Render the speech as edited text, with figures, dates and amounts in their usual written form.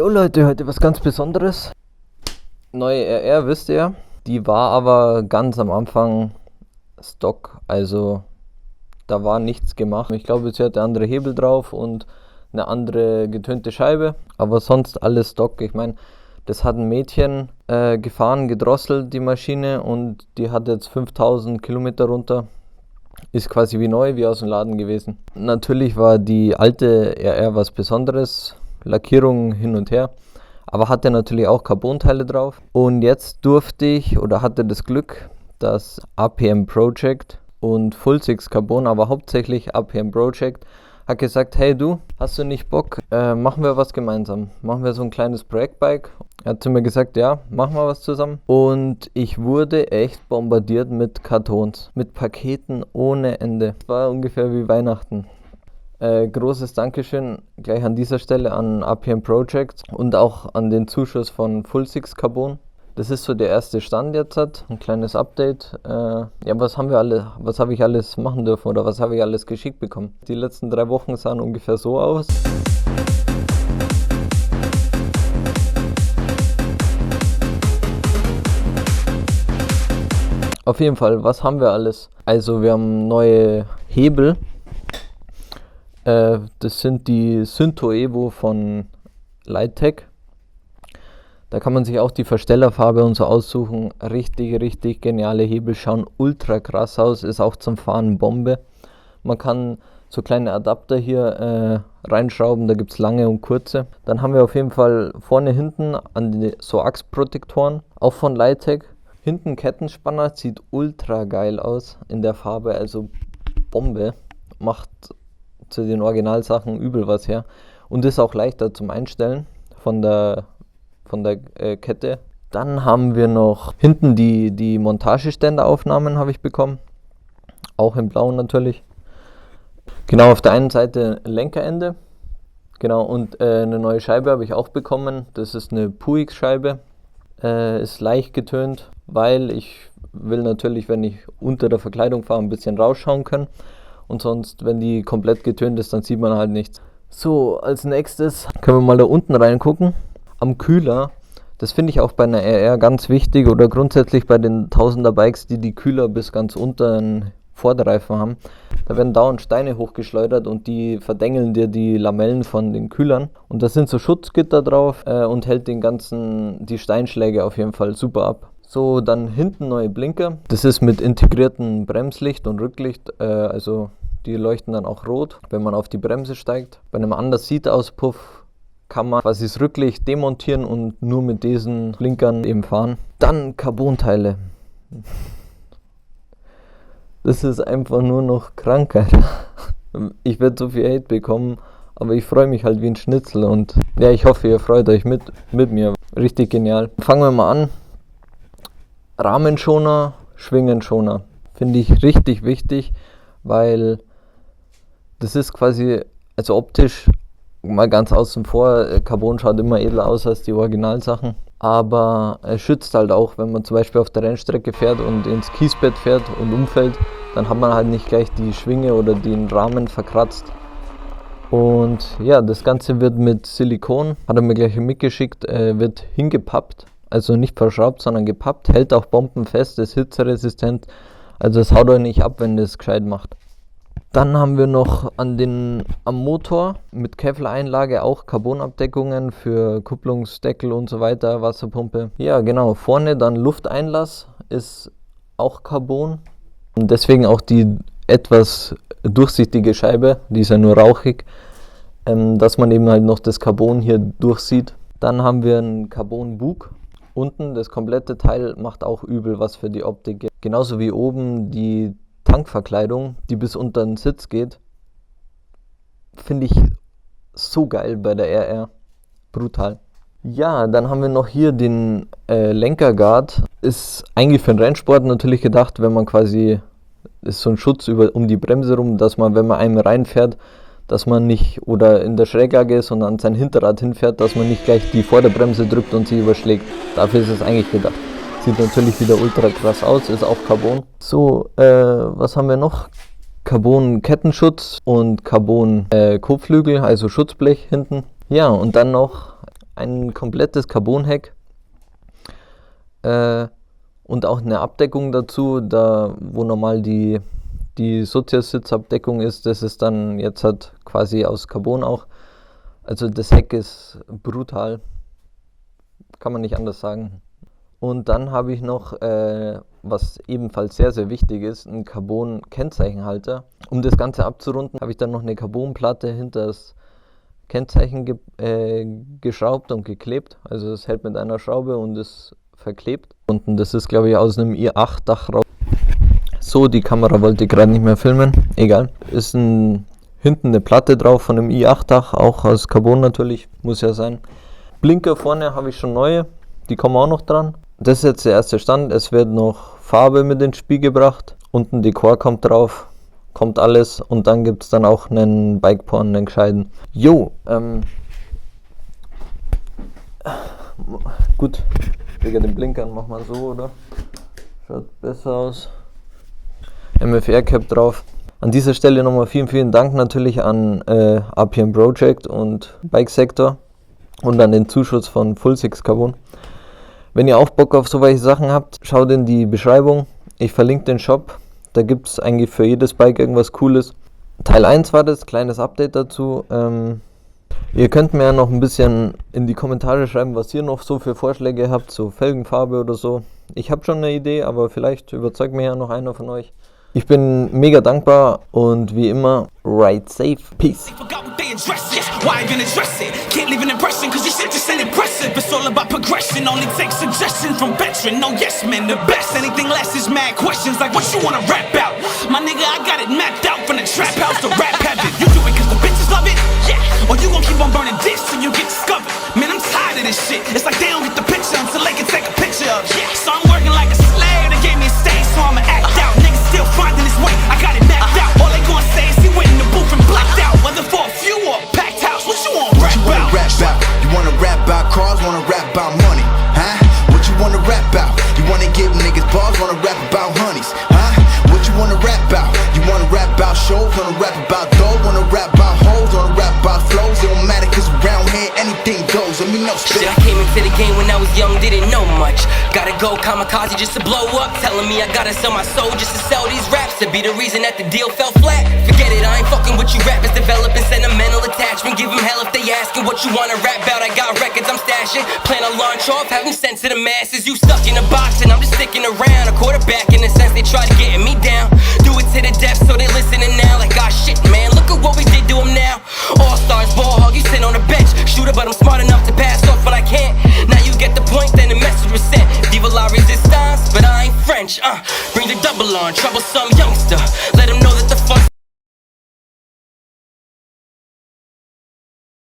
Jo Leute, heute was ganz Besonderes. Neue RR, wisst ihr ja. Die war aber ganz am Anfang Stock, also da war nichts gemacht. Ich glaube, sie hatte andere Hebel drauf und eine andere getönte Scheibe, aber sonst alles Stock. Ich meine, das hat ein Mädchen gefahren, gedrosselt, die Maschine, und die hat jetzt 5000 Kilometer runter. Ist quasi wie neu, wie aus dem Laden gewesen. Natürlich war die alte RR was Besonderes, Lackierung hin und her, aber hatte natürlich auch Carbon-Teile drauf. Und jetzt durfte ich oder hatte das Glück, dass APM Project und Full Six Carbon, aber hauptsächlich APM Project, hat gesagt, hey du, hast du nicht Bock, machen wir was gemeinsam, machen wir so ein kleines Projektbike. Er hat zu mir gesagt, ja, machen wir was zusammen. Und ich wurde echt bombardiert mit Kartons, mit Paketen ohne Ende. Das war ungefähr wie Weihnachten. Großes Dankeschön gleich an dieser Stelle an APM Project und auch an den Zuschuss von Full Six Carbon. Das ist so der erste Stand jetzt, ein kleines Update. Ja, was habe ich alles machen dürfen oder was habe ich alles geschickt bekommen? Die letzten 3 Wochen sahen ungefähr so aus. Auf jeden Fall, was haben wir alles? Also wir haben neue Hebel. Das sind die Synto Evo von Lightech. Da kann man sich auch die Verstellerfarbe und so aussuchen. Richtig geniale Hebel, schauen ultra krass aus, ist auch zum Fahren Bombe. Man kann so kleine Adapter hier reinschrauben, da gibt es lange und kurze. Dann haben wir auf jeden Fall vorne, hinten so Achsprotektoren, auch von Lightech. Hinten Kettenspanner, sieht ultra geil aus in der Farbe, also Bombe. Macht zu den Originalsachen übel was her. Und ist auch leichter zum Einstellen von der Kette. Dann haben wir noch hinten die Montageständeraufnahmen habe ich bekommen. Auch in Blau natürlich. Genau, auf der einen Seite Lenkerende. Genau, und eine neue Scheibe habe ich auch bekommen. Das ist eine Puix-Scheibe. Ist leicht getönt, weil ich will natürlich, wenn ich unter der Verkleidung fahre, ein bisschen rausschauen können. Und sonst, wenn die komplett getönt ist, dann sieht man halt nichts. So, als nächstes können wir mal da unten reingucken. Am Kühler, das finde ich auch bei einer RR ganz wichtig oder grundsätzlich bei den 1000er Bikes, die Kühler bis ganz unter den Vorderreifen haben. Da werden dauernd Steine hochgeschleudert und die verdengeln dir die Lamellen von den Kühlern. Und da sind so Schutzgitter drauf und hält die Steinschläge auf jeden Fall super ab. So, dann hinten neue Blinker. Das ist mit integriertem Bremslicht und Rücklicht, also die leuchten dann auch rot, wenn man auf die Bremse steigt. Bei einem Underseat-Auspuff kann man quasi das Rücklicht demontieren und nur mit diesen Blinkern eben fahren. Dann Carbon-Teile. Das ist einfach nur noch Krankheit. Ich werde so viel Hate bekommen, aber ich freue mich halt wie ein Schnitzel und ja, ich hoffe, ihr freut euch mit mir. Richtig genial. Fangen wir mal an. Rahmenschoner, Schwingenschoner. Finde ich richtig wichtig, weil das ist quasi, also optisch, mal ganz außen vor, Carbon schaut immer edler aus als die Originalsachen. Aber es schützt halt auch, wenn man zum Beispiel auf der Rennstrecke fährt und ins Kiesbett fährt und umfällt, dann hat man halt nicht gleich die Schwinge oder den Rahmen verkratzt. Und ja, das Ganze wird mit Silikon, hat er mir gleich mitgeschickt, wird hingepappt. Also nicht verschraubt, sondern gepappt, hält auch bombenfest, ist hitzeresistent. Also es haut euch nicht ab, wenn das gescheit macht. Dann haben wir noch am Motor mit Kevlar-Einlage auch Carbonabdeckungen für Kupplungsdeckel und so weiter, Wasserpumpe. Ja genau, vorne dann Lufteinlass ist auch Carbon. Und deswegen auch die etwas durchsichtige Scheibe, die ist ja nur rauchig, dass man eben halt noch das Carbon hier durchsieht. Dann haben wir einen Carbon-Bug. Unten das komplette Teil macht auch übel was für die Optik. Genauso wie oben die Tankverkleidung, die bis unter den Sitz geht, finde ich so geil bei der RR. Brutal. Ja, dann haben wir noch hier den Lenkerguard. Ist eigentlich für den Rennsport natürlich gedacht, wenn man quasi, ist so ein Schutz um die Bremse rum, dass man, wenn man einem reinfährt, dass man nicht oder in der Schräglage ist und an sein Hinterrad hinfährt, dass man nicht gleich die Vorderbremse drückt und sie überschlägt. Dafür ist es eigentlich gedacht. Sieht natürlich wieder ultra krass aus, ist auch Carbon. So, was haben wir noch? Carbon Kettenschutz und Carbon Kotflügel, also Schutzblech hinten. Ja, und dann noch ein komplettes Carbon-Heck und auch eine Abdeckung dazu, da wo normal die Soziasitzabdeckung ist, das ist dann jetzt halt quasi aus Carbon auch. Also das Heck ist brutal, kann man nicht anders sagen. Und dann habe ich noch, was ebenfalls sehr, sehr wichtig ist, einen Carbon-Kennzeichenhalter. Um das Ganze abzurunden, habe ich dann noch eine Carbonplatte hinter das Kennzeichen geschraubt und geklebt. Also es hält mit einer Schraube und ist verklebt. Und das ist, glaube ich, aus einem i8-Dach raus. So, die Kamera wollte gerade nicht mehr filmen. Egal. Ist hinten eine Platte drauf von einem i8-Dach, auch aus Carbon natürlich, muss ja sein. Blinker vorne habe ich schon neue, die kommen auch noch dran. Das ist jetzt der erste Stand. Es wird noch Farbe mit ins Spiel gebracht. Unten Dekor kommt drauf. Kommt alles. Und dann gibt es dann auch einen Bikeporn, einen gescheiten. Jo, gut. Wegen den Blinkern mach mal so, oder? Schaut besser aus. MFR-Cap drauf. An dieser Stelle nochmal vielen, vielen Dank natürlich an RPM Project und Bike Sector und an den Zuschuss von Full Six Carbon. Wenn ihr auch Bock auf so welche Sachen habt, schaut in die Beschreibung. Ich verlinke den Shop. Da gibt es eigentlich für jedes Bike irgendwas Cooles. Teil 1 war das, kleines Update dazu. Ihr könnt mir ja noch ein bisschen in die Kommentare schreiben, was ihr noch so für Vorschläge habt, so Felgenfarbe oder so. Ich habe schon eine Idee, aber vielleicht überzeugt mir ja noch einer von euch. Ich bin mega dankbar und wie immer, ride safe. Peace. Why even address it? Can't leave an impression cause your shit just ain't impressive. It's all about progression, only take suggestions from veteran. No yes man, the best, anything less is mad questions. Like what you wanna rap out? My nigga, I got it mapped out from the trap house to rap habit. You do it cause the bitches love it? Yeah. Or you gon' keep on burning this till you get discovered. Man, I'm tired of this shit. It's like they don't get the picture until they can take a picture of it. Yeah. So I'm working like a slave, they gave me a stage so I'ma act out. Niggas still finding his way, I got it mapped out. All they gonna say is he went in the booth and blacked out. Whether for a few or a packed house, what you want rap about? You wanna rap about cars, wanna rap about money, huh? What you wanna rap about? You wanna give niggas bars, wanna rap about honeys, huh? What you wanna rap about? You wanna rap about shows, wanna rap about dough, wanna rap about hoes, wanna rap about flows. It don't matter cause around here anything goes. Let me know. Shit, I came into the game when I was young, didn't know much. Gotta go kamikaze just to blow up. Telling me I gotta sell my soul just to sell these raps. To be the reason that the deal fell flat. Forget it, I ain't fucking with you rappers. Developing sentimental attachment. Give them hell if they asking what you wanna rap about. I got records I'm stashing. Plan to launch off, have them sent to the masses. You stuck in a box and I'm just sticking around. A quarterback in the sense they tried to get me down. Do it to the death so they listening now. Like ah shit man, look at what we did to them now. All stars, ball hog, you sit on the bench. Shooter but I'm smart enough to pass off but I can't. Now you get the point, then the message was sent. Viva la resistance, but I ain't French, bring the double on, troublesome youngster. Let them know